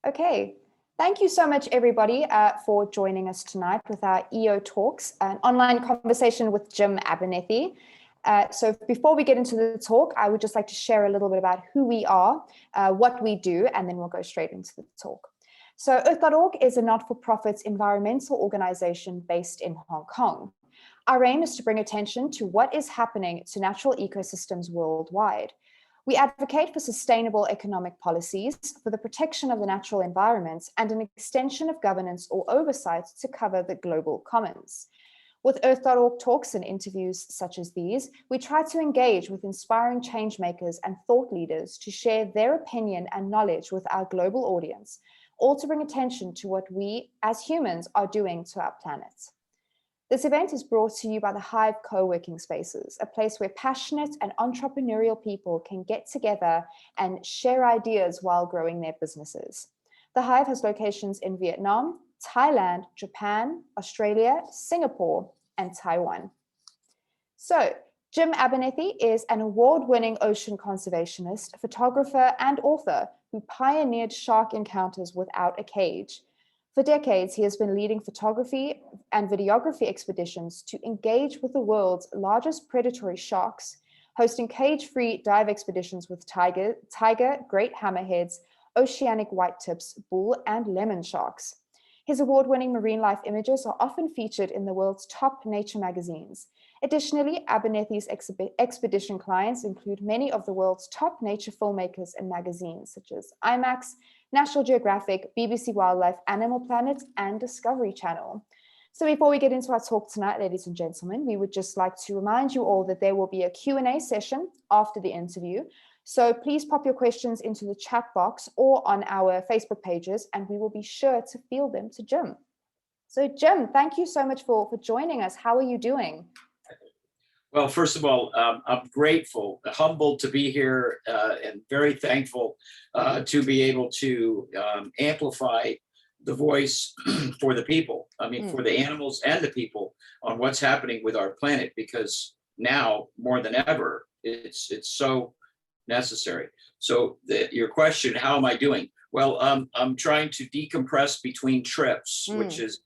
Okay, thank you so much, everybody, for joining us tonight with our EO Talks, an online conversation with Jim Abernethy. So before we get into the talk, I would just like to share a little bit about who we are, what we do, and then we'll go straight into the talk. So EarthOrg is a not-for-profit environmental organization based in Hong Kong. Our aim is to bring attention to what is happening to natural ecosystems worldwide. We advocate for sustainable economic policies, for the protection of the natural environment, and an extension of governance or oversight to cover the global commons. With EarthOrg talks and interviews such as these, we try to engage with inspiring changemakers and thought leaders to share their opinion and knowledge with our global audience, all to bring attention to what we as humans are doing to our planet. This event is brought to you by the Hive co-working spaces, a place where passionate and entrepreneurial people can get together and share ideas while growing their businesses. The Hive has locations in Vietnam, Thailand, Japan, Australia, Singapore, and Taiwan. So, Jim Abernethy is an award-winning ocean conservationist, photographer, and author who pioneered shark encounters without a cage. For decades, he has been leading photography and videography expeditions to engage with the world's largest predatory sharks, hosting cage-free dive expeditions with tiger, great hammerheads, oceanic whitetips, bull, and lemon sharks. His award-winning marine life images are often featured in the world's top nature magazines. Additionally, Abernethy's expedition clients include many of the world's top nature filmmakers and magazines, such as IMAX, National Geographic, BBC Wildlife, Animal Planet, and Discovery Channel. So before we get into our talk tonight, ladies and gentlemen, we would just like to remind you all that there will be a Q&A session after the interview. So please pop your questions into the chat box or on our Facebook pages, and we will be sure to field them to Jim. So Jim, thank you so much for joining us. How are you doing? Well, first of all, I'm grateful, humbled to be here, and very thankful to be able to amplify the voice for the people. I mean, for the animals and the people on what's happening with our planet, because now more than ever, it's so necessary. So your question, how am I doing? Well, I'm trying to decompress between trips, which is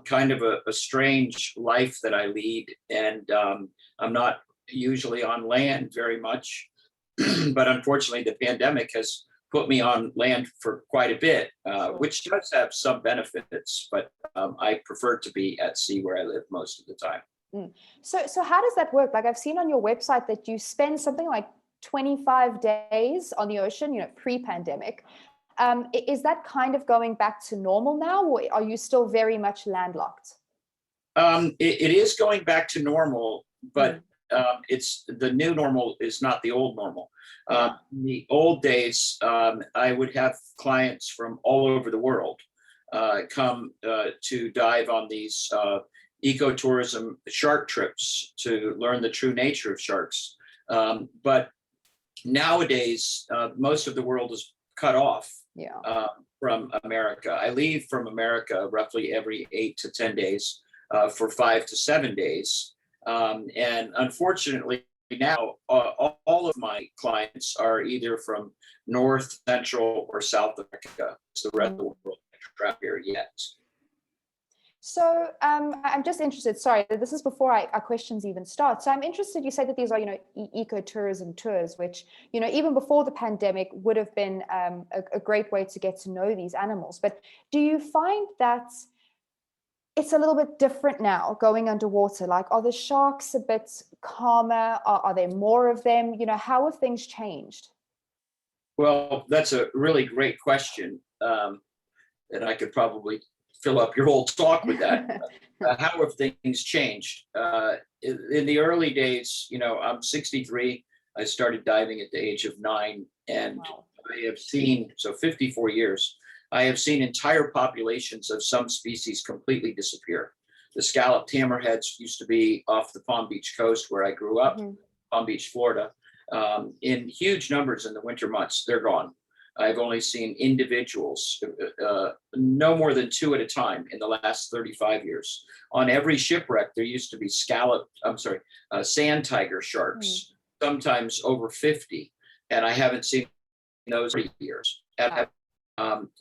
kind of a strange life that I lead, and I'm not usually on land very much, but unfortunately the pandemic has put me on land for quite a bit, which does have some benefits, but I prefer to be at sea where I live most of the time. So how does that work? Like, I've seen on your website that you spend something like 25 days on the ocean, pre-pandemic. Is that kind of going back to normal now, or are you still very much landlocked? It is going back to normal, but it's the new normal is not the old normal. In the old days, I would have clients from all over the world come to dive on these ecotourism shark trips to learn the true nature of sharks. But nowadays, most of the world is cut off from America. I leave from America roughly every 8 to 10 days for 5 to 7 days. And unfortunately, now all of my clients are either from North, Central, or South America. It's the rest of the world can't travel here yet. So I'm just interested, sorry, this is before our questions even start. So I'm interested, you said that these are, ecotourism tours, which, even before the pandemic would have been a great way to get to know these animals. But do you find that it's a little bit different now going underwater? Like, are the sharks a bit calmer? Are there more of them? How have things changed? Well, that's a really great question. And I could probably fill up your whole talk with that. How have things changed? In the early days, I'm 63. I started diving at the age of 9, and wow. I have seen, so 54 years, I have seen entire populations of some species completely disappear. The scalloped hammerheads used to be off the Palm Beach coast where I grew up, Palm Beach, Florida, in huge numbers in the winter months. They're gone. I've only seen individuals, no more than 2 at a time in the last 35 years. On every shipwreck, there used to be sand tiger sharks, sometimes over 50. And I haven't seen those for years.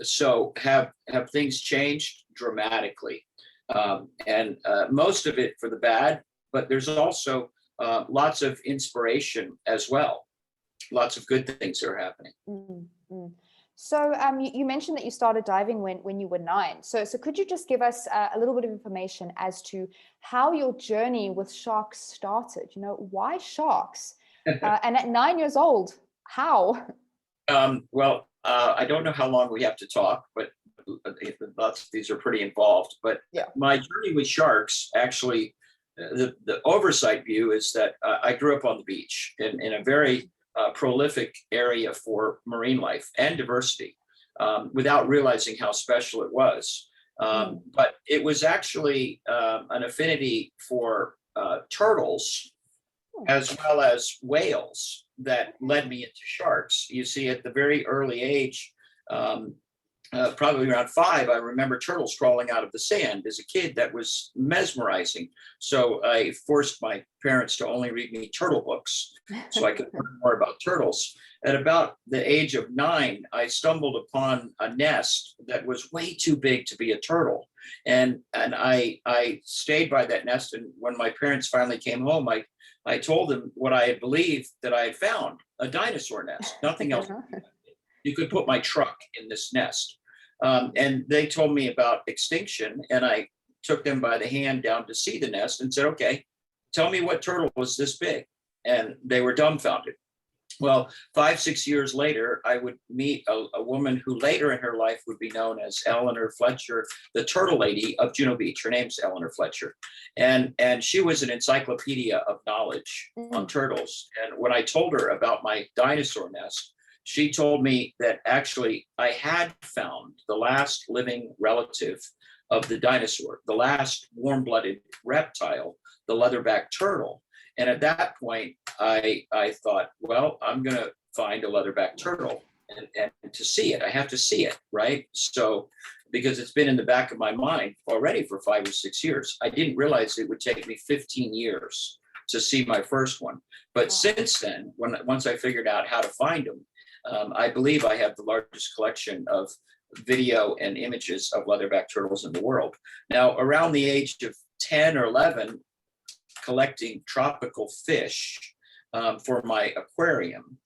So have things changed dramatically, and most of it for the bad, but there's also lots of inspiration as well. Lots of good things are happening. Mm-hmm. So you mentioned that you started diving when you were 9. So could you just give us a little bit of information as to how your journey with sharks started? You know, why sharks? And at 9 years old, how? Well, I don't know how long we have to talk, but lots of these are pretty involved. But yeah, my journey with sharks, actually, the oversight view is that I grew up on the beach in a very prolific area for marine life and diversity, without realizing how special it was. But it was actually an affinity for turtles as well as whales that led me into sharks. You see, at the very early age, probably around 5, I remember turtles crawling out of the sand as a kid. That was mesmerizing. So I forced my parents to only read me turtle books so I could learn more about turtles. At about the age of 9, I stumbled upon a nest that was way too big to be a turtle. And I stayed by that nest. And when my parents finally came home, I told them what I had believed that I had found, a dinosaur nest, nothing else. You could put my truck in this nest. And they told me about extinction, and I took them by the hand down to see the nest and said, okay, tell me what turtle was this big. And they were dumbfounded. Well, 5, 6 years later, I would meet a woman who later in her life would be known as Eleanor Fletcher, the turtle lady of Juno Beach. Her name's Eleanor Fletcher. And she was an encyclopedia of knowledge on turtles. And when I told her about my dinosaur nest, she told me that actually I had found the last living relative of the dinosaur, the last warm-blooded reptile, the leatherback turtle. And at that point, I thought, well, I'm going to find a leatherback turtle and to see it. I have to see it, right? So, because it's been in the back of my mind already for 5 or 6 years. I didn't realize it would take me 15 years to see my first one. But since then, once I figured out how to find them, I believe I have the largest collection of video and images of leatherback turtles in the world. Now, around the age of 10 or 11, collecting tropical fish for my aquarium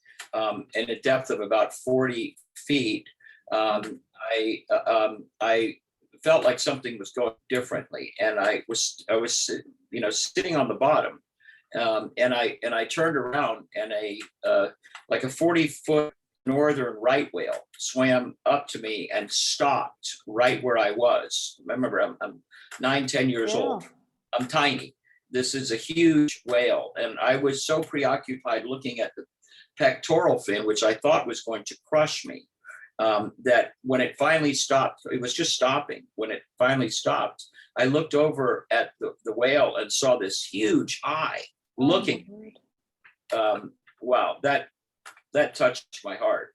in a depth of about 40 feet, I felt like something was going differently, and I was sitting on the bottom, and I turned around, and like a 40-foot northern right whale swam up to me and stopped right where I was. Remember, I'm 9, 10 years old. I'm tiny. This is a huge whale. And I was so preoccupied looking at the pectoral fin, which I thought was going to crush me, that when it finally stopped, it was just stopping. When it finally stopped, I looked over at the whale and saw this huge eye looking. Wow, that touched my heart.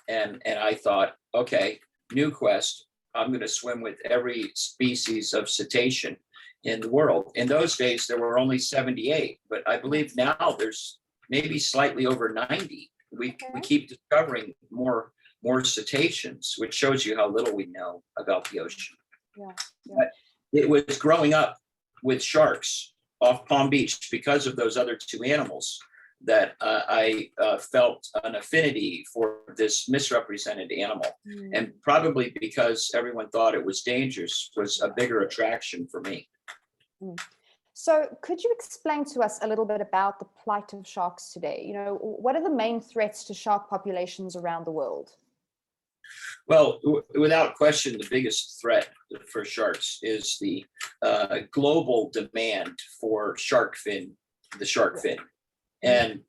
And I thought, okay, new quest. I'm going to swim with every species of cetacean in the world. In those days, there were only 78, but I believe now there's maybe slightly over 90. We keep discovering more cetaceans, which shows you how little we know about the ocean. But it was growing up with sharks off Palm Beach because of those other 2 animals that I felt an affinity for this misrepresented animal. And probably because everyone thought it was dangerous was a bigger attraction for me. So could you explain to us a little bit about the plight of sharks today? You know, what are the main threats to shark populations around the world? Well, without question, the biggest threat for sharks is the global demand for the shark fin. And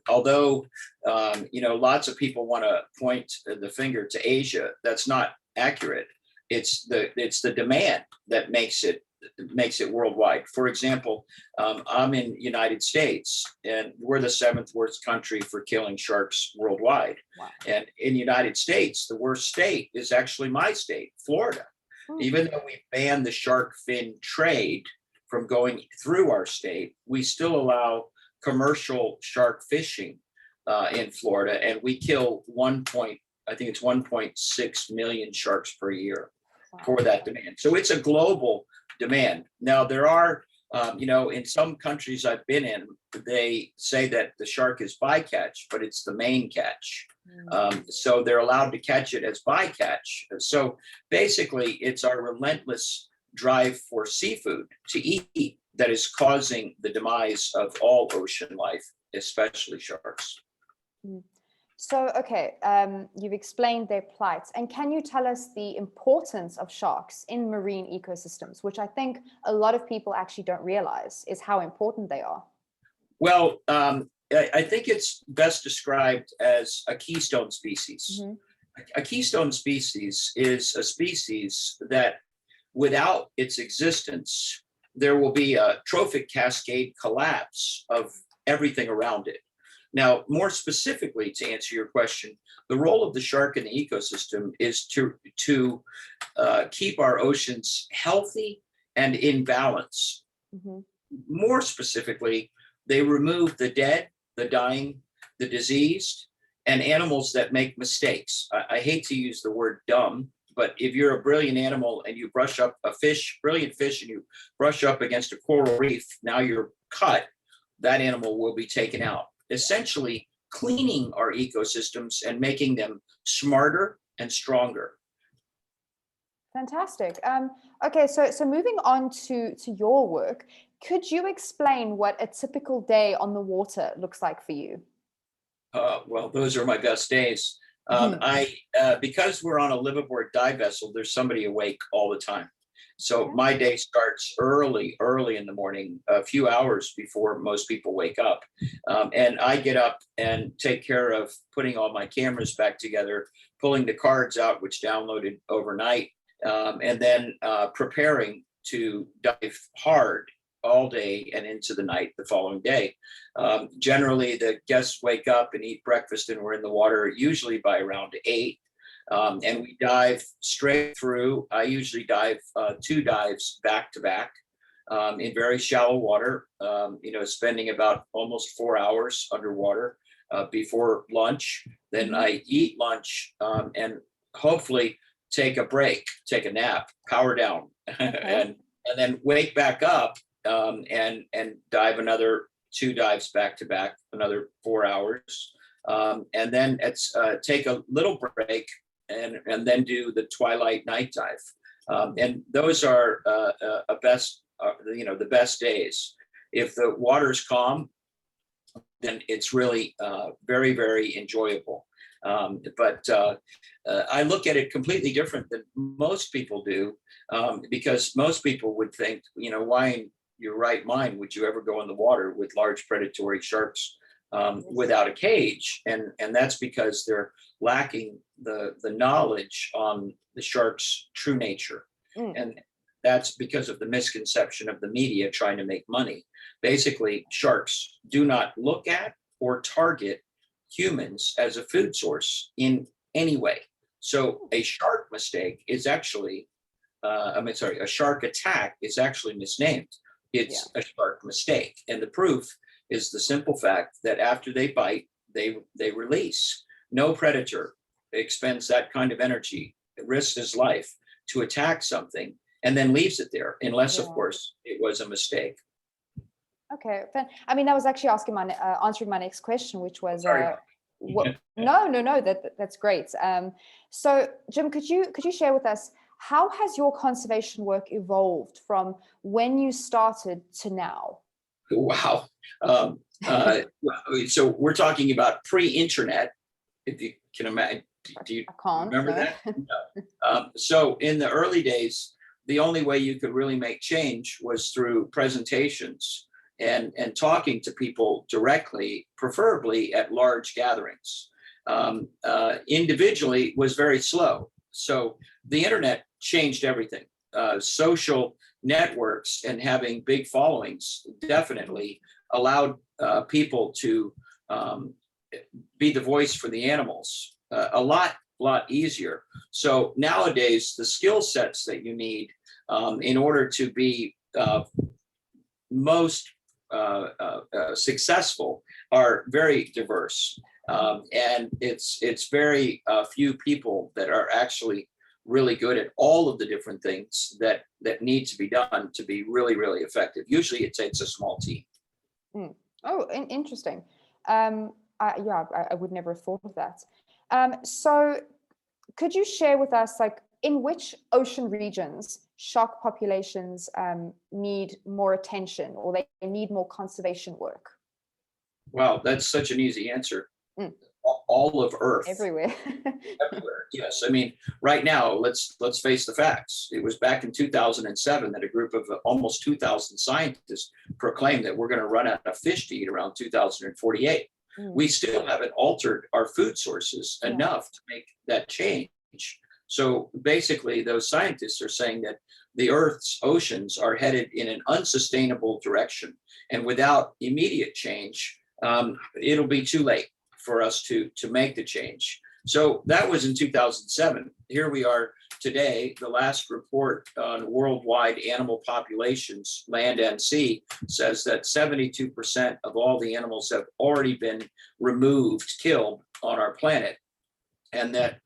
although, lots of people want to point the finger to Asia, that's not accurate. It's the demand that makes it worldwide. For example, I'm in the United States, and we're the 7th worst country for killing sharks worldwide. Wow. And in the United States, the worst state is actually my state, Florida. Even though we banned the shark fin trade from going through our state, we still allow commercial shark fishing in Florida, and we kill I think it's 1.6 million sharks per year Wow. for that demand. So it's a global demand. Now there are, in some countries I've been in, they say that the shark is bycatch, but it's the main catch. So they're allowed to catch it as bycatch. So basically, it's our relentless drive for seafood to eat that is causing the demise of all ocean life, especially sharks. So, okay, you've explained their plights. And can you tell us the importance of sharks in marine ecosystems, which I think a lot of people actually don't realize is how important they are? Well, I think it's best described as a keystone species. A keystone species is a species that without its existence, there will be a trophic cascade collapse of everything around it. Now, more specifically, to answer your question, the role of the shark in the ecosystem is to keep our oceans healthy and in balance. More specifically, they remove the dead, the dying, the diseased, and animals that make mistakes. I hate to use the word dumb, but if you're a brilliant animal and you brush up a brilliant fish, and you brush up against a coral reef, now you're cut, that animal will be taken out. Essentially cleaning our ecosystems and making them smarter and stronger. Fantastic. Okay, so moving on to your work, could you explain what a typical day on the water looks like for you? Well, those are my best days. Because we're on a liveaboard dive vessel, there's somebody awake all the time. So my day starts early in the morning, a few hours before most people wake up. And I get up and take care of putting all my cameras back together, pulling the cards out, which downloaded overnight, and then preparing to dive hard all day and into the night the following day. Generally, the guests wake up and eat breakfast, and we're in the water usually by around 8. And we dive straight through. I usually dive 2 dives back to back in very shallow water, spending about almost 4 hours underwater before lunch. Then I eat lunch and hopefully take a break, take a nap, power down, and then wake back up and dive another 2 dives back to back, another 4 hours. And then it's take a little break and then do the twilight night dive. And those are the best days. If the water's calm, then it's really very, very enjoyable. But I look at it completely different than most people do, because most people would think, why in your right mind would you ever go in the water with large predatory sharks without a cage? And that's because they're lacking the knowledge on the shark's true nature. And that's because of the misconception of the media trying to make money. Basically, sharks do not look at or target humans as a food source in any way. So a shark mistake is actually, a shark attack is actually misnamed. It's a shark mistake. And the proof is the simple fact that after they bite, they release. No predator expends that kind of energy, risks his life to attack something and then leaves it there, unless, of course, it was a mistake. Okay, I mean, that was actually answering my next question, which was no, that's great. So, Jim, could you share with us, how has your conservation work evolved from when you started to now? Wow. So we're talking about pre-internet, if you can imagine. Do you remember that? No. So in the early days, the only way you could really make change was through presentations and talking to people directly, preferably at large gatherings. Individually was very slow. So the internet changed everything. Social networks and having big followings definitely allowed people to be the voice for the animals a lot easier. So nowadays, the skill sets that you need in order to be most successful are very diverse. And it's very few people that are actually really good at all of the different things that need to be done to be really, really effective. Usually it takes a small team. Mm. Oh, interesting. I would never have thought of that. So could you share with us, like, in which ocean regions shark populations need more attention, or they need more conservation work? Wow, that's such an easy answer. Mm. All of Earth. Everywhere. Everywhere. Yes. I mean, right now, let's face the facts. It was back in 2007 that a group of almost 2,000 scientists proclaimed that we're going to run out of fish to eat around 2048. Mm. We still haven't altered our food sources enough to make that change. So basically, those scientists are saying that the Earth's oceans are headed in an unsustainable direction. And without immediate change, it'll be too late for us to make the change. So that was in 2007. Here we are today. The last report on worldwide animal populations, land and sea, says that 72% of all the animals have already been removed, killed on our planet. And that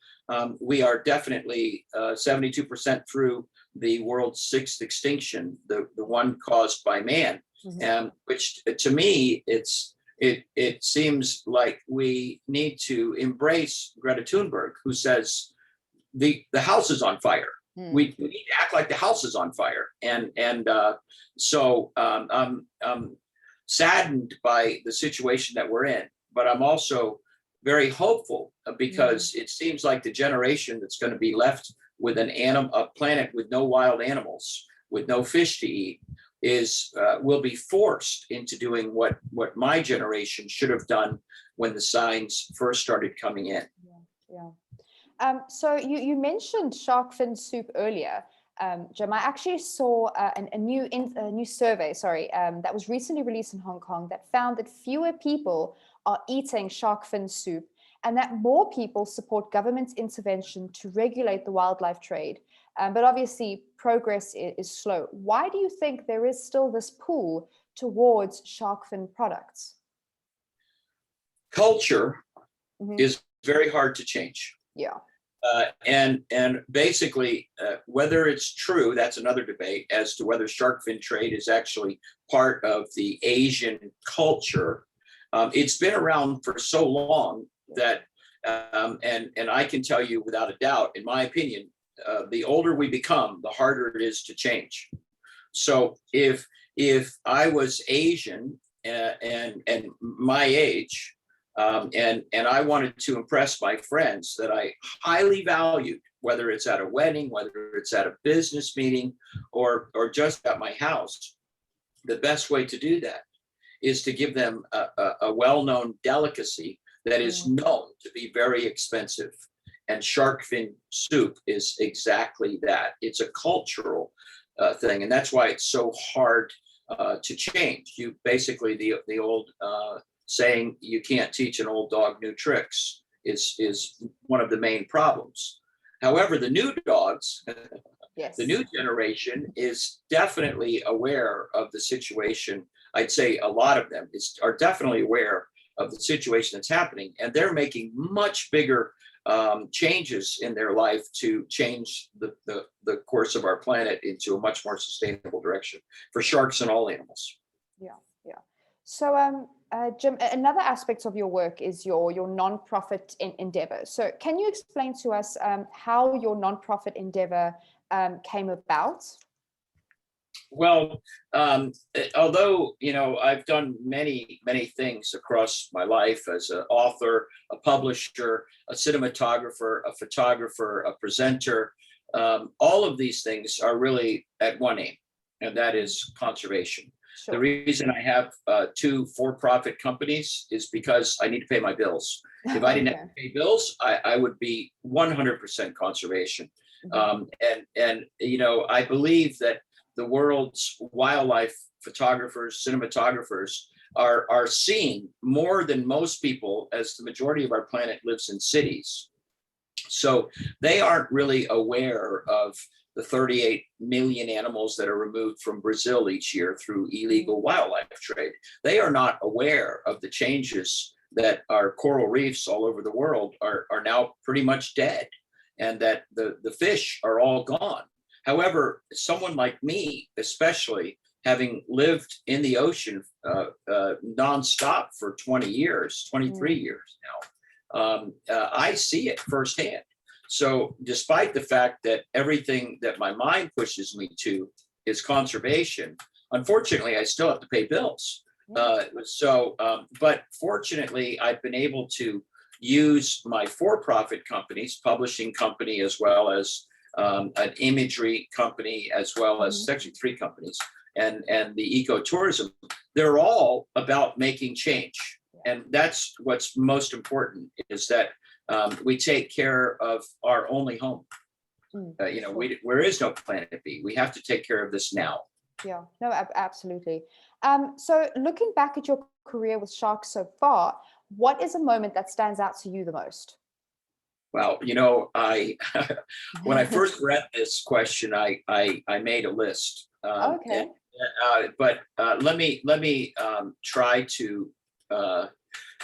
we are definitely 72% through the world's sixth extinction, the one caused by man. Mm-hmm. Which to me, it seems like we need to embrace Greta Thunberg, who says the house is on fire. Mm. We need to act like the house is on fire. So I'm saddened by the situation that we're in, but I'm also very hopeful because it seems like the generation that's going to be left with a planet with no wild animals, with no fish to eat, will be forced into doing what my generation should have done when the signs first started coming in. So you mentioned shark fin soup earlier, Jim. I actually saw a new survey, that was recently released in Hong Kong that found that fewer people are eating shark fin soup, and that more people support government intervention to regulate the wildlife trade. But obviously, progress is slow. Why do you think there is still this pull towards shark fin products? Culture is very hard to change. Yeah. And basically, whether it's true, that's another debate as to whether shark fin trade is actually part of the Asian culture. It's been around for so long that, and I can tell you without a doubt, in my opinion, the older we become, the harder it is to change. So if I was Asian and my age, and I wanted to impress my friends that I highly valued, whether it's at a wedding, whether it's at a business meeting, or just at my house, the best way to do that is to give them a well-known delicacy that is known to be very expensive. And shark fin soup is exactly that. It's a cultural thing, and that's why it's so hard to change. You basically, the old saying, "You can't teach an old dog new tricks," is one of the main problems. However, the new dogs, the new generation is definitely aware of the situation. I'd say a lot of them are definitely aware of the situation that's happening, and they're making much bigger changes in their life to change the course of our planet into a much more sustainable direction for sharks and all animals. Yeah. So, Jim, another aspect of your work is your nonprofit endeavor. So, can you explain to us how your nonprofit endeavor came about? Well, although, I've done many things across my life as an author, a publisher, a cinematographer, a photographer, a presenter, all of these things are really at one aim, and that is conservation. Sure. The reason I have two for-profit companies is because I need to pay my bills. If I didn't have to pay bills, I would be 100% conservation. And I believe that the world's wildlife photographers, cinematographers are seeing more than most people, as the majority of our planet lives in cities. So they aren't really aware of the 38 million animals that are removed from Brazil each year through illegal wildlife trade. They are not aware of the changes that our coral reefs all over the world are now pretty much dead, and that the fish are all gone. However, someone like me, especially having lived in the ocean nonstop for 20 years, 23 years now, I see it firsthand. So despite the fact that everything that my mind pushes me to is conservation, unfortunately, I still have to pay bills. But fortunately, I've been able to use my for-profit companies, publishing company, as well as an imagery company, as well as actually 3 companies, and the ecotourism. They're all about making change. And that's what's most important, is that we take care of our only home. There is no planet B. We have to take care of this now. Yeah, no, absolutely. So looking back at your career with sharks so far, what is a moment that stands out to you the most? Well, I when I first read this question, I made a list. Okay. But let me try to.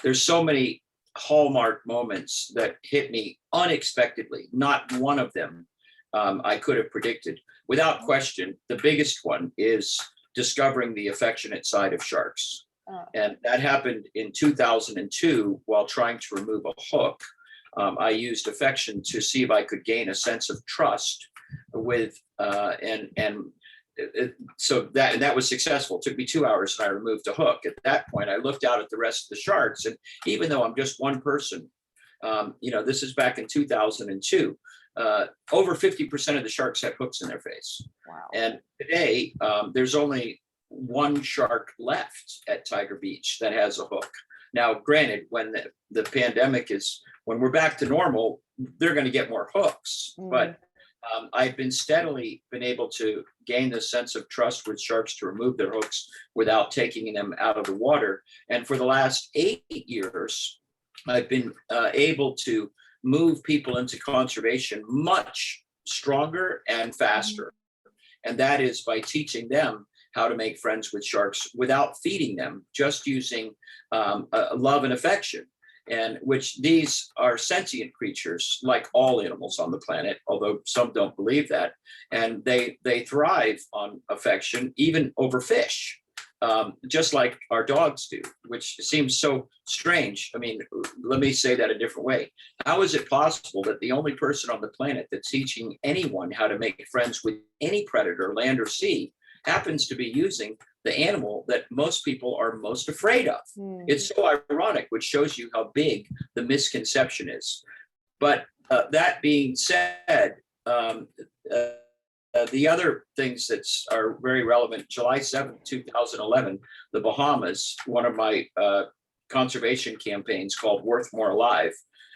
There's so many hallmark moments that hit me unexpectedly. Not one of them I could have predicted. Without question, the biggest one is discovering the affectionate side of sharks. And that happened in 2002 while trying to remove a hook. I used affection to see if I could gain a sense of trust with, so that was successful. It took me 2 hours and I removed a hook. At that point, I looked out at the rest of the sharks, and even though I'm just one person, this is back in 2002, over 50% of the sharks had hooks in their face. Wow. And today, there's only one shark left at Tiger Beach that has a hook. Now, granted, when the pandemic when we're back to normal, they're going to get more hooks. But I've been steadily able to gain this sense of trust with sharks to remove their hooks without taking them out of the water. And for the last 8 years, I've been able to move people into conservation much stronger and faster. And that is by teaching them how to make friends with sharks without feeding them, just using love and affection. And which these are sentient creatures, like all animals on the planet, although some don't believe that. And they thrive on affection, even over fish, just like our dogs do, which seems so strange. I mean, let me say that a different way. How is it possible that the only person on the planet that's teaching anyone how to make friends with any predator, land or sea, happens to be using the animal that most people are most afraid of? It's so ironic, which shows you how big the misconception is. But that being said, the other things that are very relevant, July 7th, 2011, the Bahamas, one of my conservation campaigns called Worth More Alive,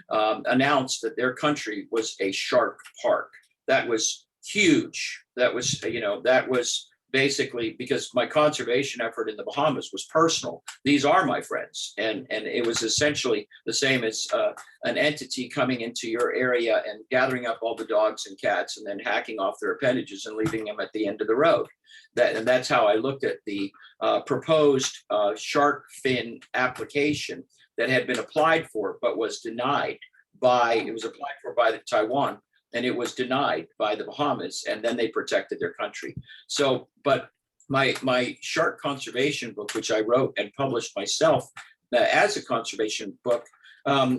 announced that their country was a shark park. That was huge. That was basically because my conservation effort in the Bahamas was personal. These are my friends. And it was essentially the same as an entity coming into your area and gathering up all the dogs and cats and then hacking off their appendages and leaving them at the end of the road. And that's how I looked at the proposed shark fin application that had been applied for, but was denied it was applied for by Taiwan, and it was denied by the Bahamas, and then they protected their country. So, but my shark conservation book, which I wrote and published myself as a conservation book,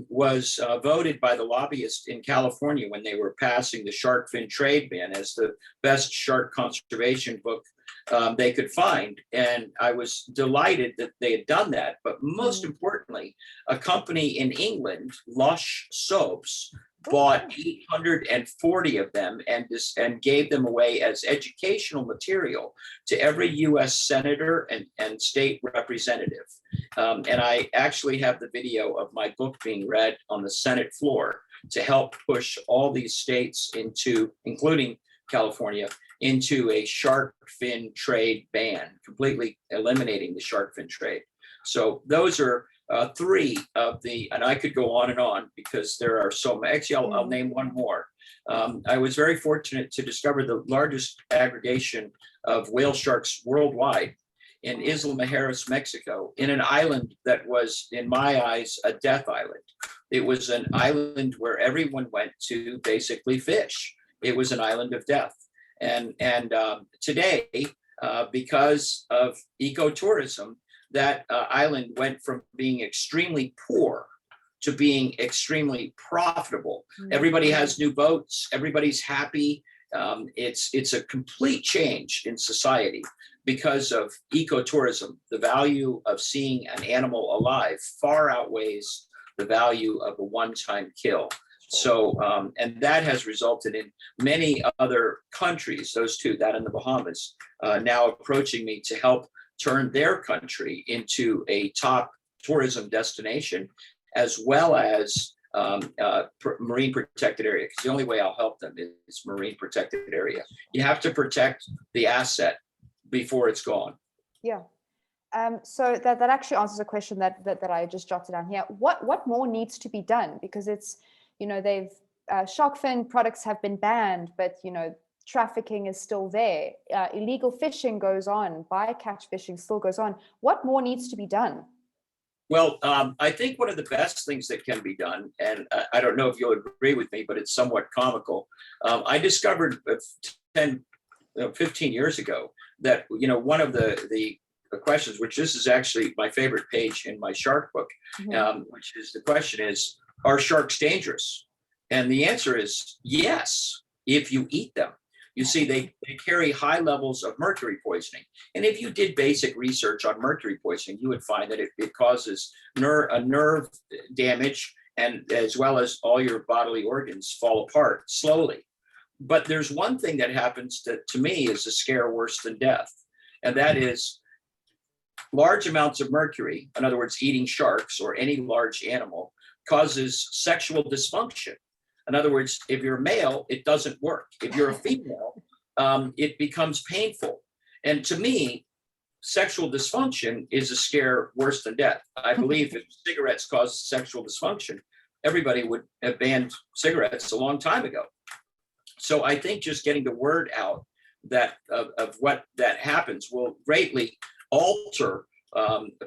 was voted by the lobbyists in California when they were passing the shark fin trade ban as the best shark conservation book they could find. And I was delighted that they had done that. But most importantly, a company in England, Lush Soaps, bought 840 of them and gave them away as educational material to every U.S. senator and state representative. And I actually have the video of my book being read on the Senate floor to help push all these states including California, into a shark fin trade ban, completely eliminating the shark fin trade. So those are three of and I could go on and on because there are so many. Actually, I'll name one more. I was very fortunate to discover the largest aggregation of whale sharks worldwide in Isla Mujeres, Mexico, in an island that was, in my eyes, a death island. It was an island where everyone went to basically fish. It was an island of death. And today, because of ecotourism, that island went from being extremely poor to being extremely profitable. Everybody has new boats. Everybody's happy. It's a complete change in society because of ecotourism. The value of seeing an animal alive far outweighs the value of a one-time kill. So, and that has resulted in many other countries, those two, that and the Bahamas, now approaching me to help turn their country into a top tourism destination, as well as marine protected area. Because the only way I'll help them is marine protected area. You have to protect the asset before it's gone. Yeah. So that actually answers a question that I just jotted down here. What more needs to be done? Because it's, they've shark fin products have been banned, but trafficking is still there. Illegal fishing goes on. Bycatch fishing still goes on. What more needs to be done? Well, I think one of the best things that can be done, and I don't know if you'll agree with me, but it's somewhat comical. I discovered 15 years ago that, one of the questions, which this is actually my favorite page in my shark book, which is the question is, are sharks dangerous? And the answer is yes, if you eat them. You see, they carry high levels of mercury poisoning. And if you did basic research on mercury poisoning, you would find that it causes nerve damage, and as well as all your bodily organs fall apart slowly. But there's one thing that happens that to me is a scare worse than death. And that is large amounts of mercury, in other words, eating sharks or any large animal, causes sexual dysfunction. In other words, if you're a male, it doesn't work. If you're a female, it becomes painful. And to me, sexual dysfunction is a scare worse than death. I believe if cigarettes cause sexual dysfunction, everybody would have banned cigarettes a long time ago. So I think just getting the word out that of what that happens will greatly alter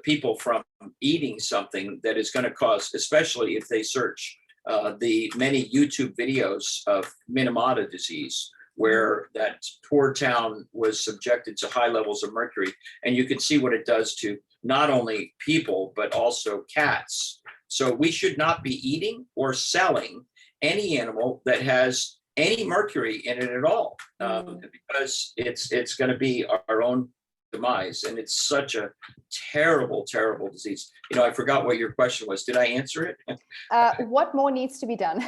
people from eating something that is going to cause, especially if they search the many YouTube videos of Minamata disease, where that poor town was subjected to high levels of mercury. And you can see what it does to not only people, but also cats. So we should not be eating or selling any animal that has any mercury in it at all, because it's going to be our own demise. And it's such a terrible, terrible disease. I forgot what your question was. Did I answer it? What more needs to be done?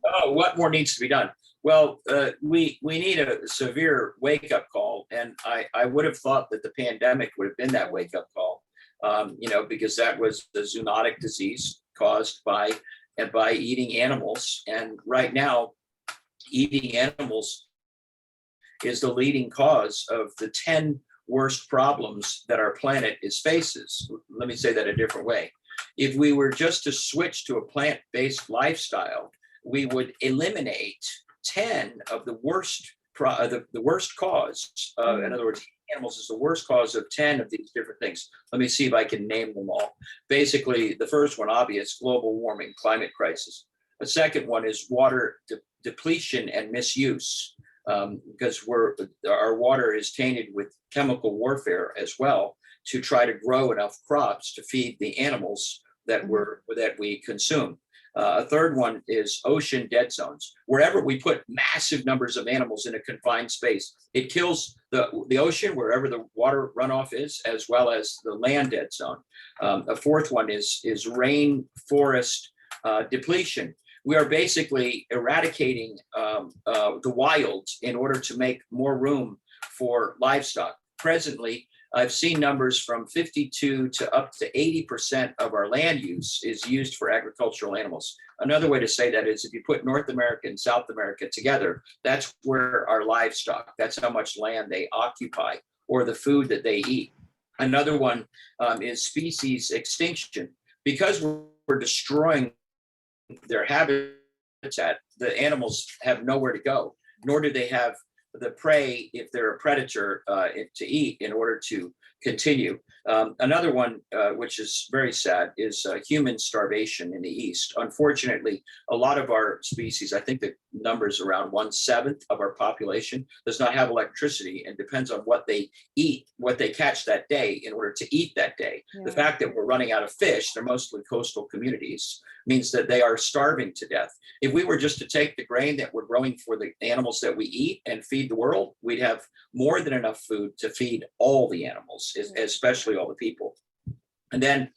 Oh, what more needs to be done? Well, we need a severe wake-up call. And I would have thought that the pandemic would have been that wake-up call, because that was the zoonotic disease caused by eating animals. And right now, eating animals is the leading cause of the 10 worst problems that our planet faces. Let me say that a different way. If we were just to switch to a plant-based lifestyle, we would eliminate 10 of the worst the worst cause. In other words, animals is the worst cause of 10 of these different things. Let me see if I can name them all. Basically, the first one, obvious, global warming, climate crisis. The second one is water depletion and misuse, because our water is tainted with chemical warfare as well to try to grow enough crops to feed the animals that we consume. A third one is ocean dead zones. Wherever we put massive numbers of animals in a confined space, it kills the ocean wherever the water runoff is, as well as the land dead zone. A fourth one is rainforest depletion. We are basically eradicating the wild in order to make more room for livestock. Presently, I've seen numbers from 52 to up to 80% of our land use is used for agricultural animals. Another way to say that is if you put North America and South America together, that's where our livestock, that's how much land they occupy or the food that they eat. Another one is species extinction. Because we're destroying their habitat, the animals have nowhere to go, nor do they have the prey, if they're a predator, to eat in order to continue. Another one, which is very sad, is human starvation in the East. Unfortunately, a lot of our species, I think the number's around 1/7 of our population, does not have electricity and depends on what they eat, what they catch that day in order to eat that day. Yeah. The fact that we're running out of fish, they're mostly coastal communities, means that they are starving to death. If we were just to take the grain that we're growing for the animals that we eat and feed the world, we'd have more than enough food to feed all the animals, especially all the people. And then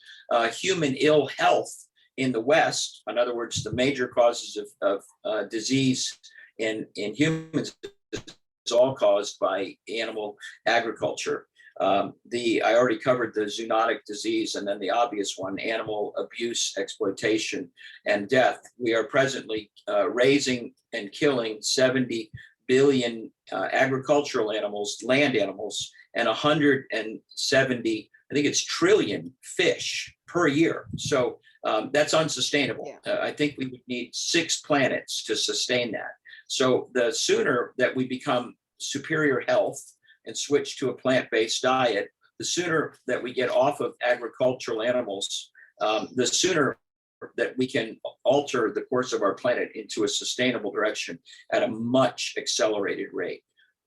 human ill health in the West, in other words, the major causes of disease in humans is all caused by animal agriculture. I already covered the zoonotic disease, and then the obvious one, animal abuse, exploitation, and death. We are presently raising and killing 70 billion agricultural animals, land animals, and 170, I think it's trillion fish per year. So that's unsustainable. Yeah. I think we would need 6 planets to sustain that. So the sooner that we become superior health and switch to a plant-based diet, the sooner that we get off of agricultural animals, the sooner that we can alter the course of our planet into a sustainable direction at a much accelerated rate.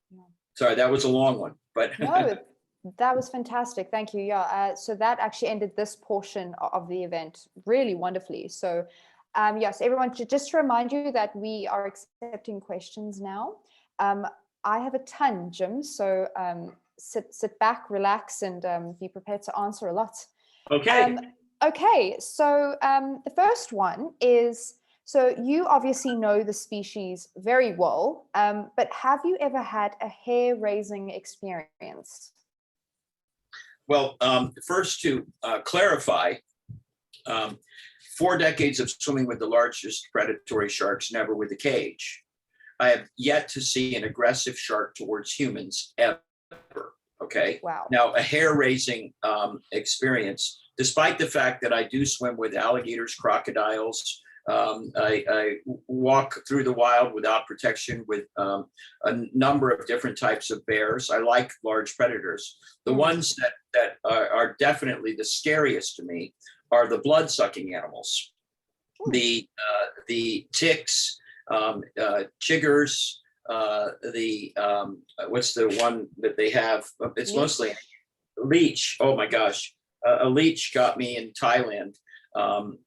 Yeah. Sorry, that was a long one, but no, that was fantastic. Thank you. Yeah. So that actually ended this portion of the event really wonderfully. So yes, everyone, just to remind you that we are accepting questions now. I have a ton, Jim. So sit back, relax, and be prepared to answer a lot. Okay. Okay. So the first one is, so you obviously know the species very well, but have you ever had a hair-raising experience? Well, first to clarify, 4 decades of swimming with the largest predatory sharks, never with a cage. I have yet to see an aggressive shark towards humans ever. Okay. Wow. Now, a hair-raising experience, despite the fact that I do swim with alligators, crocodiles, I walk through the wild without protection with a number of different types of bears. I like large predators. The ones that are definitely the scariest to me are the blood-sucking animals, the ticks, chiggers, what's the one that they have? It's mostly leech. Oh my gosh, a leech got me in Thailand. I'm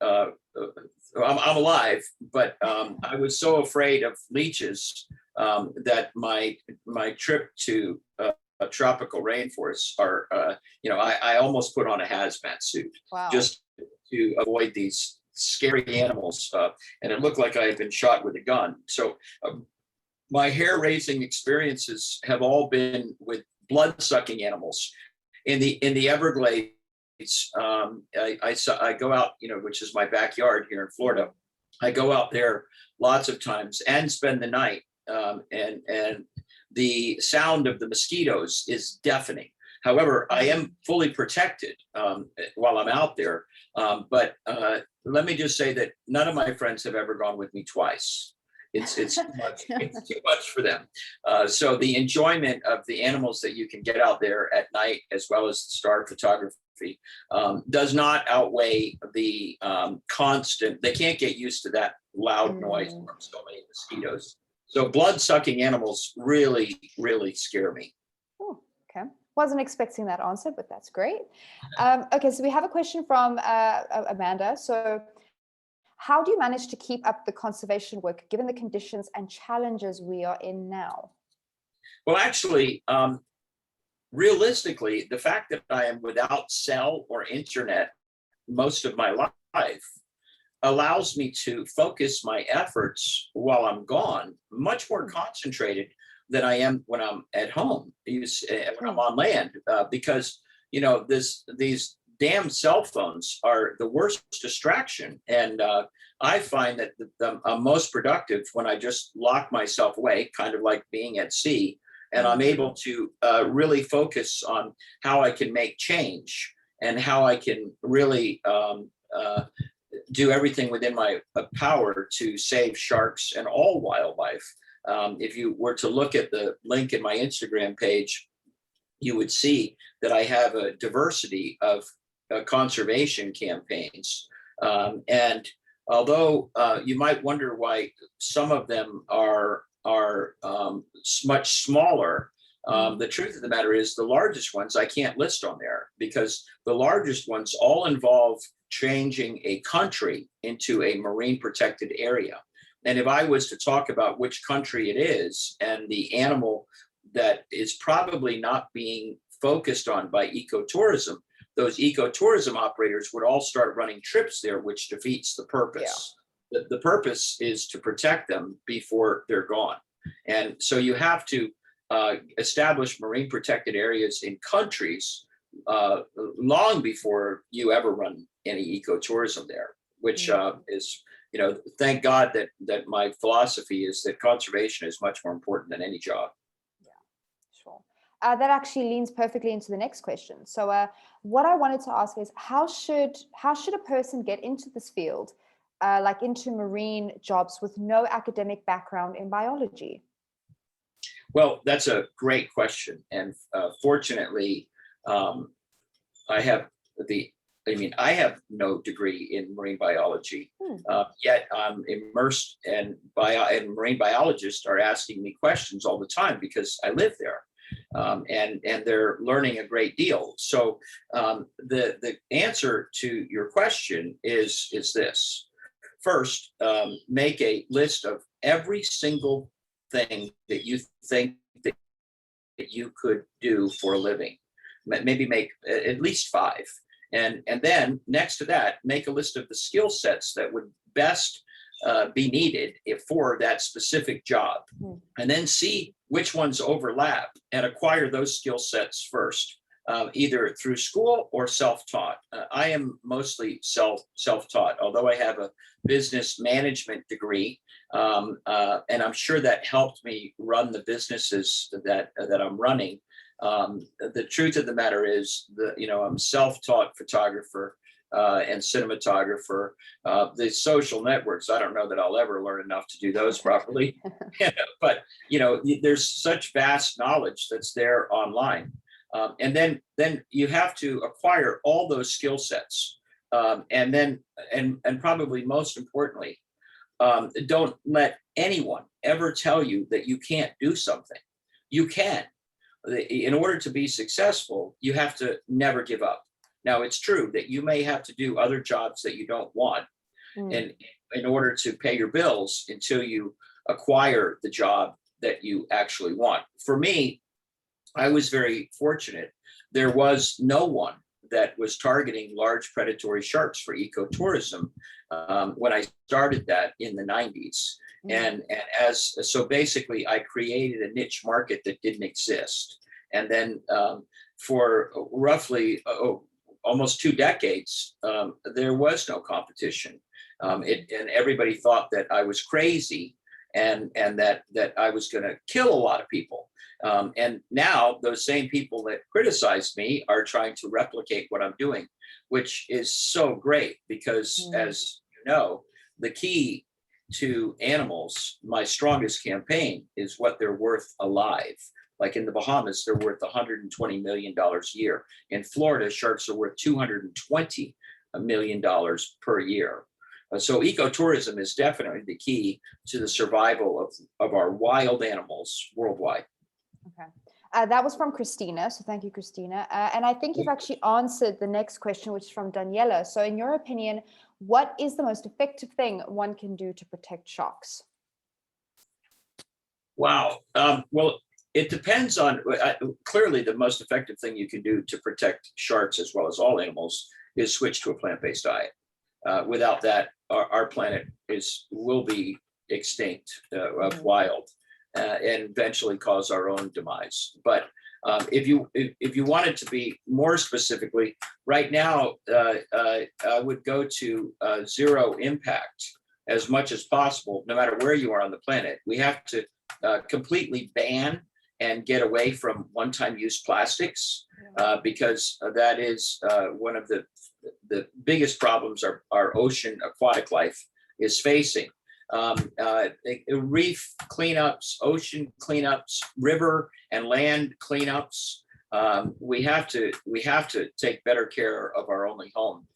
alive, but I was so afraid of leeches that my trip to a tropical rainforest I almost put on a hazmat suit. Wow. Just to avoid these scary animals, and it looked like I had been shot with a gun. So my hair-raising experiences have all been with blood-sucking animals. In the Everglades, I go out, which is my backyard here in Florida. I go out there lots of times and spend the night, and the sound of the mosquitoes is deafening. However, I am fully protected while I'm out there. But let me just say that none of my friends have ever gone with me twice. It's too much. It's too much for them. So the enjoyment of the animals that you can get out there at night, as well as the star photography, does not outweigh the constant. They can't get used to that loud noise from so many mosquitoes. So blood-sucking animals really, really scare me. Oh, okay. Wasn't expecting that answer, but that's great. Okay, so we have a question from Amanda. So how do you manage to keep up the conservation work given the conditions and challenges we are in now? Well, actually, realistically, the fact that I am without cell or internet most of my life allows me to focus my efforts while I'm gone much more concentrated than I am when I'm at home, when I'm on land, because these damn cell phones are the worst distraction. And I find that I'm most productive when I just lock myself away, kind of like being at sea, and I'm able to really focus on how I can make change and how I can really do everything within my power to save sharks and all wildlife. If you were to look at the link in my Instagram page, you would see that I have a diversity of conservation campaigns. And although you might wonder why some of them are much smaller, the truth of the matter is the largest ones I can't list on there, because the largest ones all involve changing a country into a marine protected area. And if I was to talk about which country it is and the animal that is probably not being focused on by ecotourism, those ecotourism operators would all start running trips there, which defeats the purpose. Yeah. The purpose is to protect them before they're gone. And so you have to establish marine protected areas in countries long before you ever run any ecotourism there, which is, thank God that my philosophy is that conservation is much more important than any job. Sure. That actually leans perfectly into the next question. So what I wanted to ask is, how should a person get into this field, like into marine jobs, with no academic background in biology? Well, that's a great question. And fortunately, I have no degree in marine biology, yet I'm immersed, and marine biologists are asking me questions all the time because I live there. And they're learning a great deal. So the answer to your question is this. First, make a list of every single thing that you think that you could do for a living. Maybe make at least 5. And then next to that, make a list of the skill sets that would best be needed for that specific job. And then see which ones overlap and acquire those skill sets first, either through school or self-taught. I am mostly self-taught, although I have a business management degree, and I'm sure that helped me run the businesses that I'm running. The truth of the matter is I'm self-taught photographer and cinematographer. The social networks, I don't know that I'll ever learn enough to do those properly. But there's such vast knowledge that's there online. And then you have to acquire all those skill sets. And then probably most importantly, don't let anyone ever tell you that you can't do something. You can. In order to be successful, you have to never give up. Now, it's true that you may have to do other jobs that you don't want, and in order to pay your bills until you acquire the job that you actually want. For me, I was very fortunate. There was no one that was targeting large predatory sharks for ecotourism when I started that in the 90s. And so basically I created a niche market that didn't exist. And then for roughly almost 2 decades, there was no competition. And everybody thought that I was crazy and that I was going to kill a lot of people. And now those same people that criticized me are trying to replicate what I'm doing, which is so great because, as you know, the key to animals, my strongest campaign, is what they're worth alive. Like in the Bahamas, they're worth $120 million a year. In Florida, sharks are worth $220 million per year. So ecotourism is definitely the key to the survival of our wild animals worldwide. Okay. That was from Christina. So thank you, Christina. And I think you've actually answered the next question, which is from Daniela. So in your opinion, what is the most effective thing one can do to protect sharks? Wow. Well, it depends on, clearly the most effective thing you can do to protect sharks, as well as all animals, is switch to a plant-based diet. Without that, our planet will be extinct of wild. And eventually cause our own demise. But if you wanted to be more specifically, right now, I would go to zero impact as much as possible, no matter where you are on the planet. We have to completely ban and get away from one-time use plastics because that is one of the biggest problems our ocean aquatic life is facing. Reef cleanups, ocean cleanups, river and land cleanups, we have to take better care of our only home.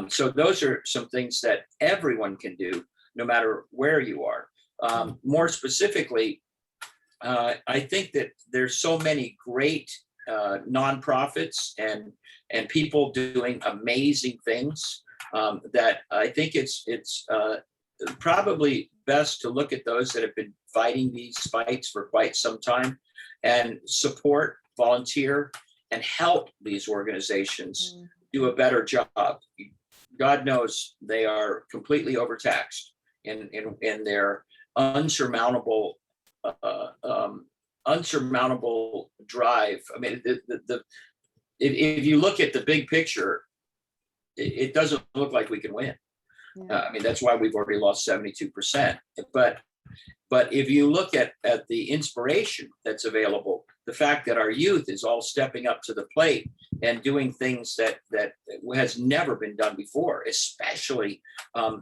So those are some things that everyone can do, no matter where you are. More specifically, I think that there's so many great nonprofits and people doing amazing things that I think it's probably best to look at those that have been fighting these fights for quite some time and support, volunteer, and help these organizations do a better job. God knows they are completely overtaxed in their unsurmountable drive. I mean, if you look at the big picture, it doesn't look like we can win. I mean, that's why we've already lost 72%. But if you look at the inspiration that's available, the fact that our youth is all stepping up to the plate and doing things that has never been done before, especially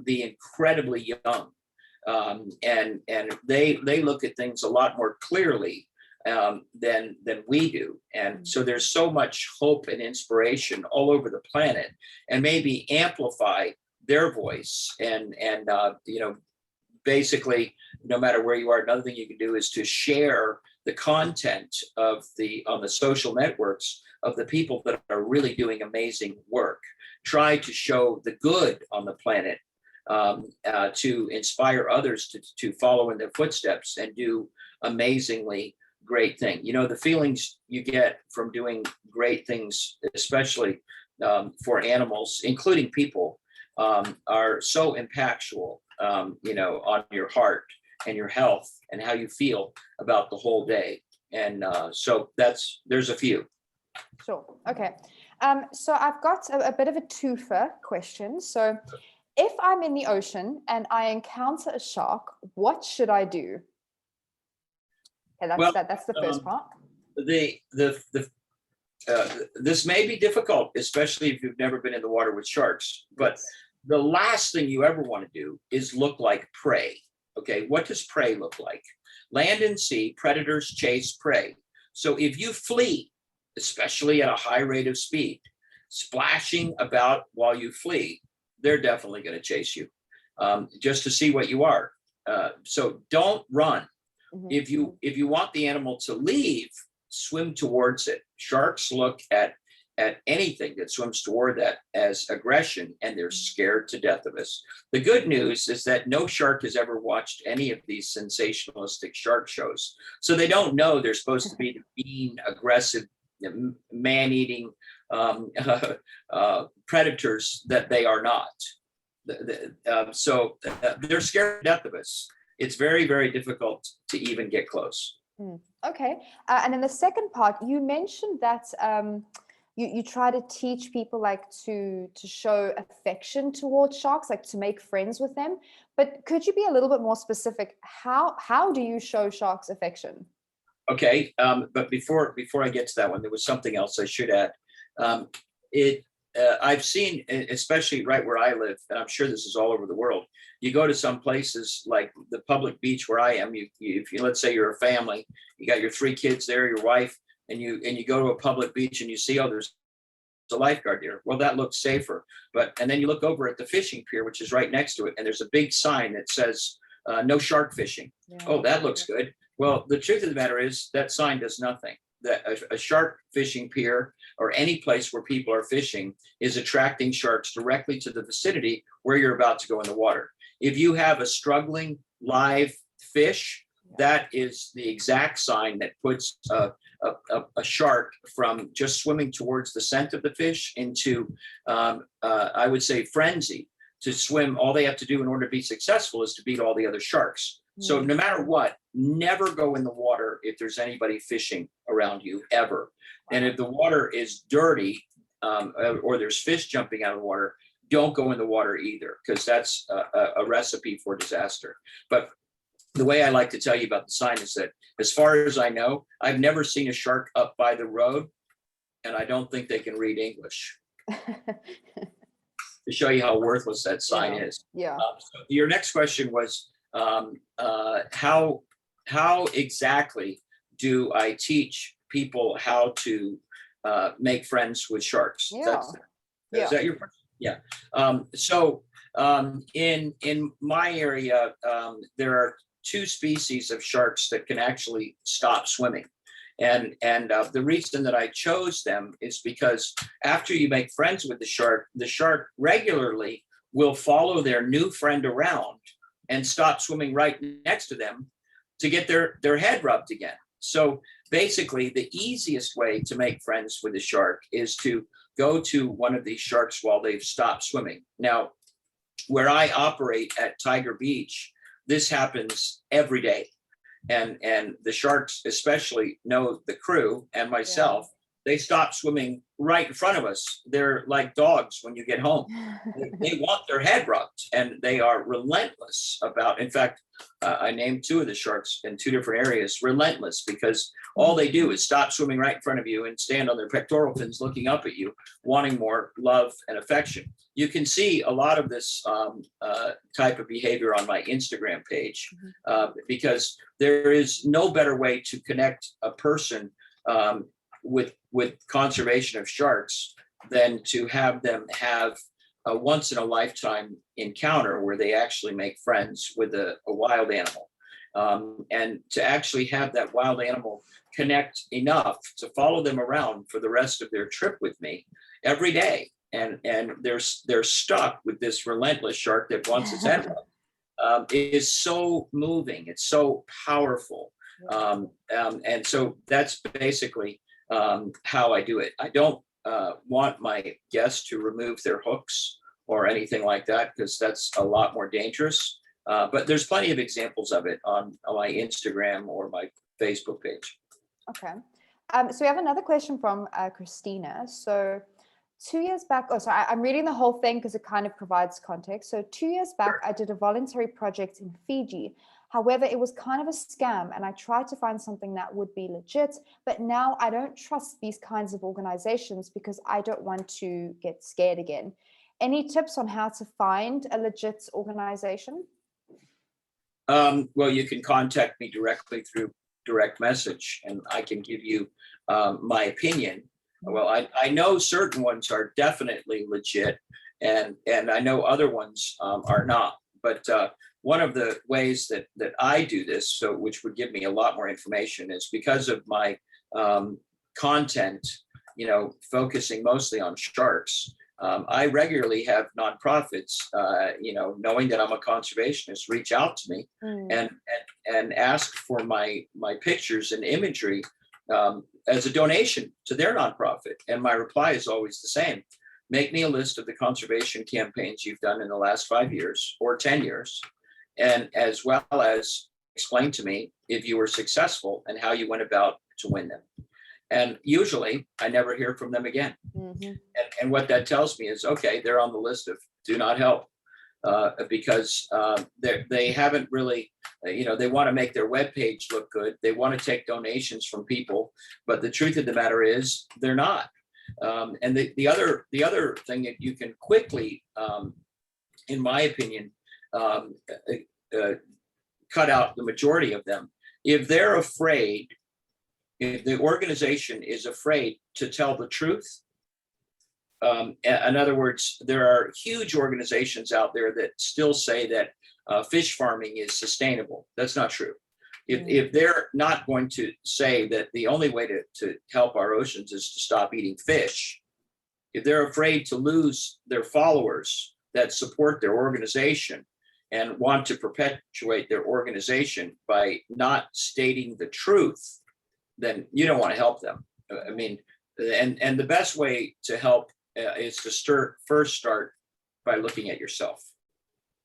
the incredibly young, and they look at things a lot more clearly than we do. And so there's so much hope and inspiration all over the planet, and maybe amplify their voice and basically, no matter where you are, another thing you can do is to share the content on the social networks of the people that are really doing amazing work. Try to show the good on the planet to inspire others to follow in their footsteps and do amazingly great things. The feelings you get from doing great things, especially for animals, including people, are so impactful, on your heart and your health and how you feel about the whole day. And so there's a few. Sure. Okay. So I've got a bit of a twofer question. So if I'm in the ocean and I encounter a shark, what should I do? Okay, that's the first part. This may be difficult, especially if you've never been in the water with sharks, but the last thing you ever want to do is look like prey. Okay, what does prey look like? Land and sea, predators chase prey. So if you flee, especially at a high rate of speed, splashing about while you flee, they're definitely going to chase you just to see what you are. So don't run. If you want the animal to leave, swim towards it. Sharks look at anything that swims toward that as aggression, and they're scared to death of us. The good news is that no shark has ever watched any of these sensationalistic shark shows. So they don't know they're supposed to be the mean, aggressive, man-eating predators that they are not. So they're scared to death of us. It's very, very difficult to even get close. Okay. And then the second part, you mentioned that you try to teach people like to show affection towards sharks, like to make friends with them. But could you be a little bit more specific? How do you show sharks affection? Okay, but before I get to that one, there was something else I should add. I've seen, especially right where I live, and I'm sure this is all over the world. You go to some places like the public beach where I am. If you let's say you're a family, you got your 3 kids there, your wife, and you go to a public beach and you see, oh, there's a lifeguard there. Well, that looks safer. And then you look over at the fishing pier, which is right next to it, and there's a big sign that says no shark fishing. Yeah. Oh, that looks good. Well, the truth of the matter is that sign does nothing. That a shark fishing pier or any place where people are fishing is attracting sharks directly to the vicinity where you're about to go in the water. If you have a struggling live fish, that is the exact sign that puts a shark from just swimming towards the scent of the fish into, I would say, frenzy to swim. All they have to do in order to be successful is to beat all the other sharks. So no matter what, never go in the water if there's anybody fishing around you, ever. And if the water is dirty or there's fish jumping out of the water, don't go in the water either, because that's a recipe for disaster. But the way I like to tell you about the sign is that, as far as I know, I've never seen a shark up by the road, and I don't think they can read English. To show you how worthless that sign is. Yeah. So your next question was, how exactly do I teach people how to make friends with sharks. Yeah. Is that your question? Yeah. In my area, there are two species of sharks that can actually stop swimming. And the reason that I chose them is because after you make friends with the shark regularly will follow their new friend around and stop swimming right next to them to get their head rubbed again. So basically, the easiest way to make friends with a shark is to go to one of these sharks while they've stopped swimming. Now, where I operate at Tiger Beach, this happens every day. And the sharks especially know the crew and myself. They stop swimming right in front of us. They're like dogs when you get home. They want their head rubbed, and they are relentless about. In fact, I named two of the sharks in two different areas relentless, because all they do is stop swimming right in front of you and stand on their pectoral fins looking up at you, wanting more love and affection. You can see a lot of this type of behavior on my Instagram page, because there is no better way to connect a person with conservation of sharks than to have them have a once in a lifetime encounter where they actually make friends with a wild animal, and to actually have that wild animal connect enough to follow them around for the rest of their trip with me every day. And they're stuck with this relentless shark that wants its head rubbed. It is so moving. It's so powerful. And so that's basically how I do it. I don't want my guests to remove their hooks or anything like that, because that's a lot more dangerous. But there's plenty of examples of it on my Instagram or my Facebook page. Okay. So we have another question from Christina. So 2 years back, I'm reading the whole thing because it kind of provides context. So 2 years back, I did a voluntary project in Fiji. However, it was kind of a scam, and I tried to find something that would be legit, but now I don't trust these kinds of organizations because I don't want to get scared again. Any tips on how to find a legit organization? Well, you can contact me directly through direct message, and I can give you my opinion. Well, I know certain ones are definitely legit, and I know other ones are not. But one of the ways that I do this, so which would give me a lot more information, is because of my content, focusing mostly on sharks. I regularly have nonprofits, knowing that I'm a conservationist, reach out to me and ask for my pictures and imagery as a donation to their nonprofit. And my reply is always the same. Make me a list of the conservation campaigns you've done in the last 5 years or 10 years, and as well as explain to me if you were successful and how you went about to win them. And usually I never hear from them again. And what that tells me is, okay, they're on the list of do not help, because they haven't really, they want to make their webpage look good. They want to take donations from people, but the truth of the matter is they're not. And the other thing that you can quickly, in my opinion, cut out the majority of them. If they're afraid, if the organization is afraid to tell the truth, in other words, there are huge organizations out there that still say that fish farming is sustainable. That's not true. If they're not going to say that the only way to help our oceans is to stop eating fish, if they're afraid to lose their followers that support their organization and want to perpetuate their organization by not stating the truth, then you don't want to help them. I mean, and the best way to help is to first start by looking at yourself.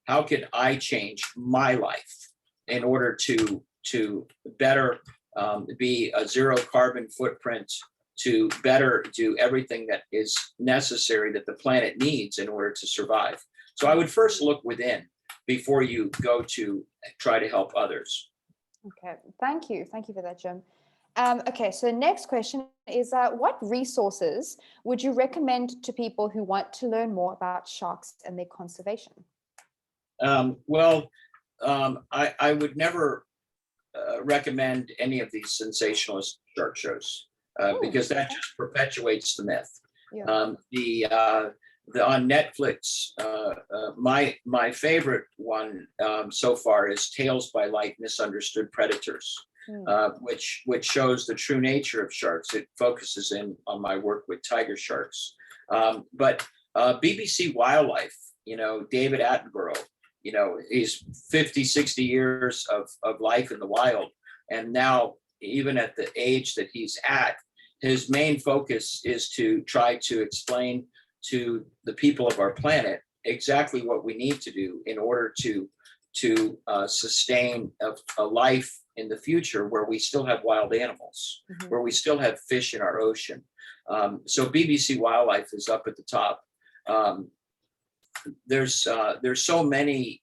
How can I change my life in order to better be a zero carbon footprint, to better do everything that is necessary that the planet needs in order to survive? So I would first look within before you go to try to help others. Okay, thank you for that, Jim. Okay, so next question is, what resources would you recommend to people who want to learn more about sharks and their conservation? I would never recommend any of these sensationalist shark shows. because that just perpetuates the myth. Yeah. The on Netflix, my favorite one so far is Tales by Light: Misunderstood Predators, which shows the true nature of sharks. It focuses in on my work with tiger sharks. But BBC Wildlife, David Attenborough, he's 50, 60 years of life in the wild. And now, even at the age that he's at, his main focus is to try to explain to the people of our planet exactly what we need to do in order to sustain a life in the future where we still have wild animals, where we still have fish in our ocean. So BBC Wildlife is up at the top. There's so many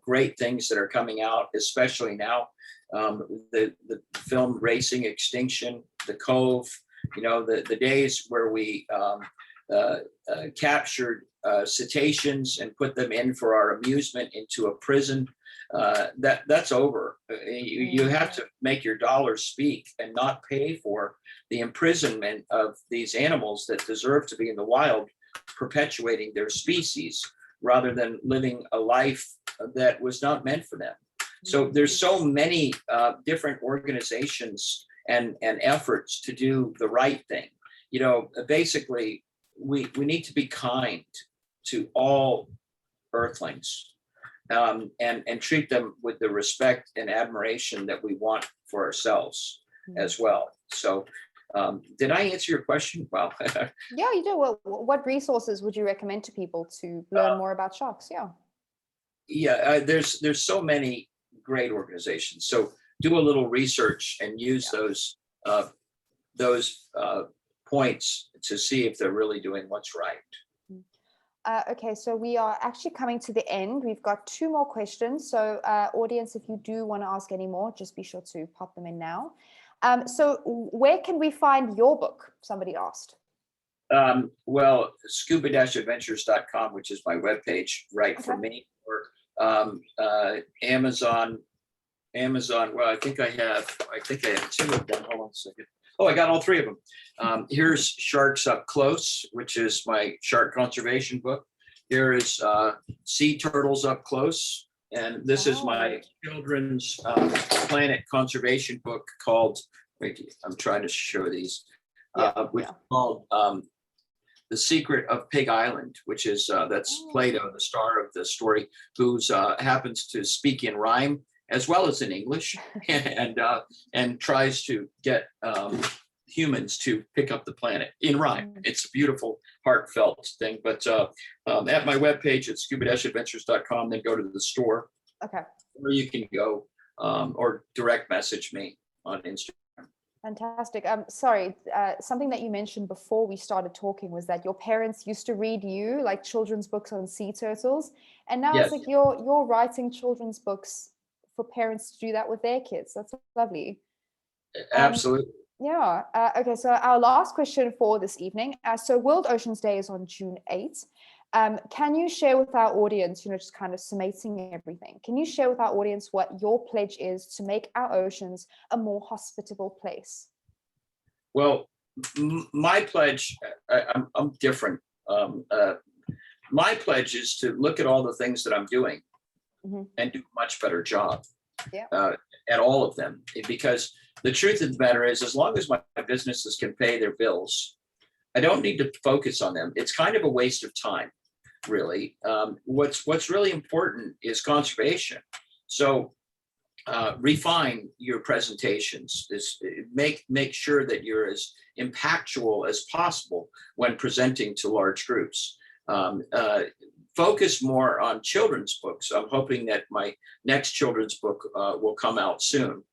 great things that are coming out, especially now. The film Racing Extinction, The Cove, the days where we captured cetaceans and put them in for our amusement into a prison. That's over. You have to make your dollars speak and not pay for the imprisonment of these animals that deserve to be in the wild, perpetuating their species rather than living a life that was not meant for them. So there's so many different organizations and efforts to do the right thing. Basically, we need to be kind to all earthlings and treat them with the respect and admiration that we want for ourselves as well. So did I answer your question? Well, yeah, you do. Well, what resources would you recommend to people to learn more about sharks? There's so many great organizations. So do a little research and use those points to see if they're really doing what's right. Okay, so we are actually coming to the end. We've got 2 more questions. So audience, if you do want to ask any more, just be sure to pop them in now. So where can we find your book? Somebody asked. Well, scuba-adventures.com, which is my webpage, for me, or Amazon. Well, I think I have 2 of them. Hold on a second. Oh, I got all 3 of them. Here's Sharks Up Close, which is my shark conservation book. Here is Sea Turtles Up Close. And this is my children's planet conservation book called, I'm trying to show these, which is called The Secret of Pig Island, which is, that's Plato, the star of the story, who's happens to speak in rhyme as well as in English, and tries to get humans to pick up the planet in rhyme. It's a beautiful, heartfelt thing. But at my webpage at scuba-adventures.com, then go to the store. Okay. Or you can go or direct message me on Instagram. Fantastic. Sorry, something that you mentioned before we started talking was that your parents used to read you like children's books on sea turtles, and now it's like you're writing children's books for parents to do that with their kids. That's lovely. Absolutely. Okay, so our last question for this evening. So World Oceans Day is on June 8th. Can you share with our audience, just kind of summating everything, can you share with our audience what your pledge is to make our oceans a more hospitable place? Well, my pledge, I'm different. My pledge is to look at all the things that I'm doing and do a much better job at all of them. Because the truth of the matter is, as long as my businesses can pay their bills, I don't need to focus on them. It's kind of a waste of time, really. What's really important is conservation. So refine your presentations. Make sure that you're as impactful as possible when presenting to large groups. Focus more on children's books. I'm hoping that my next children's book will come out soon.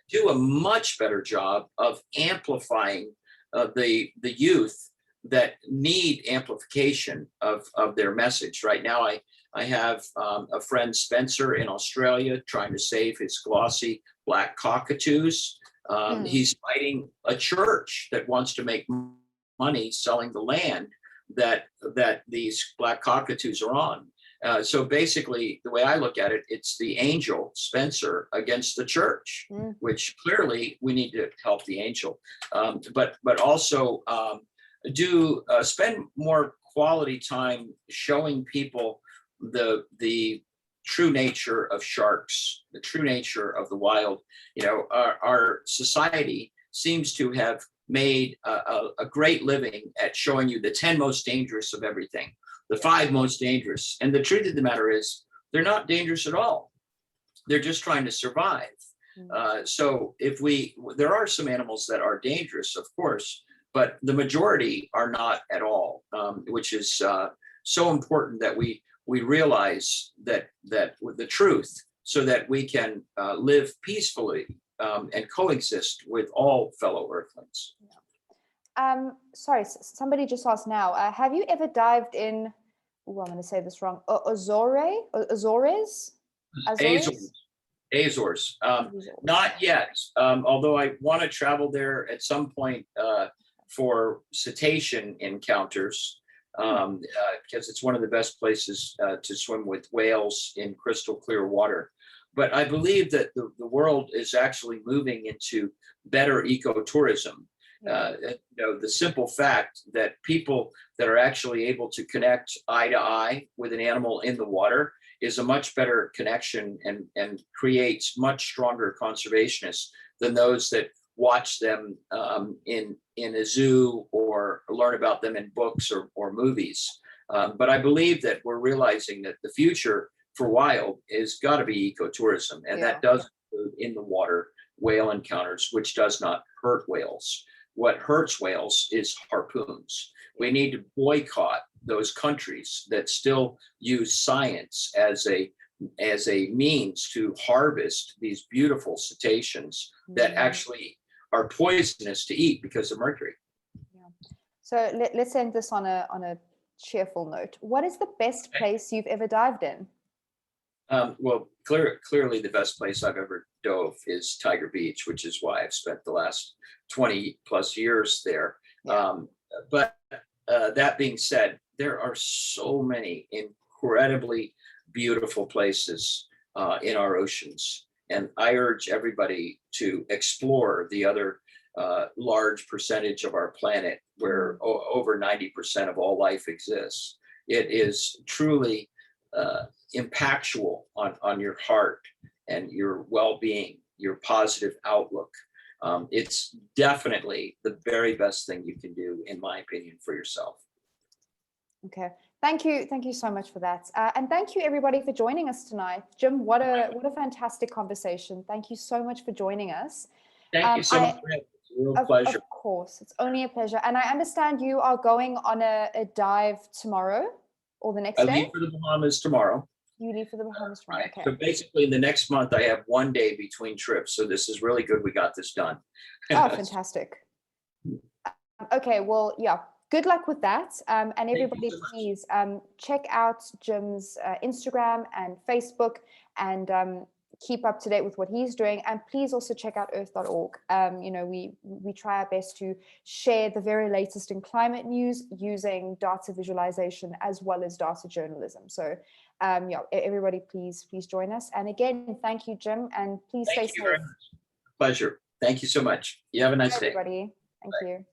Do a much better job of amplifying the youth that need amplification of their message. Right now, I have a friend, Spencer, in Australia, trying to save his glossy black cockatoos. He's fighting a church that wants to make money selling the land that these black cockatoos are on. So basically, the way I look at it, it's the angel Spencer against the church, which clearly we need to help the angel, but also spend more quality time showing people the true nature of sharks, the true nature of the wild. Our society seems to have made a great living at showing you the 10 most dangerous of everything, the 5 most dangerous. And the truth of the matter is, they're not dangerous at all. They're just trying to survive. So there are some animals that are dangerous, of course, but the majority are not at all, which is so important that we realize that with the truth, so that we can live peacefully and coexist with all fellow Earthlings. Sorry, somebody just asked now, have you ever dived in, I'm going to say this wrong, Azores? Azores. Not yet, although I want to travel there at some point for cetacean encounters, because it's one of the best places to swim with whales in crystal clear water. But I believe that the world is actually moving into better ecotourism. The simple fact that people that are actually able to connect eye to eye with an animal in the water is a much better connection and creates much stronger conservationists than those that watch them in a zoo or learn about them in books or movies. But I believe that we're realizing that the future for wild is got to be ecotourism, and that does include in the water whale encounters, which does not hurt whales. What hurts whales is harpoons. We need to boycott those countries that still use science as a means to harvest these beautiful cetaceans that actually are poisonous to eat because of mercury. So let's end this on a cheerful note. What is the best place you've ever dived in? Well, clearly the best place I've ever dove is Tiger Beach, which is why I've spent the last 20 plus years there. But that being said, there are so many incredibly beautiful places in our oceans. And I urge everybody to explore the other large percentage of our planet where over 90% of all life exists. It is truly impactful on your heart and your well-being, your positive outlook. It's definitely the very best thing you can do, in my opinion, for yourself. Okay, thank you so much for that, and thank you everybody for joining us tonight. Jim, what a fantastic conversation. Thank you so much for joining us. Thank you so much. It's a real pleasure. Of course, it's only a pleasure. And I understand you are going on a dive tomorrow or the next day? I leave for the Bahamas tomorrow. You leave for the Bahamas tomorrow, Right. okay. So basically in the next month, I have 1 day between trips. So this is really good. We got this done. Oh, fantastic. Okay, well, yeah, good luck with that. And everybody, please check out Jim's Instagram and Facebook and keep up to date with what he's doing. And please also check out earth.org. You know, we try our best to share the very latest in climate news using data visualization as well as data journalism. So yeah, everybody, please join us. And again, thank you, Jim, and please stay safe. Pleasure. Thank you so much. You have a nice day. Everybody, thank you.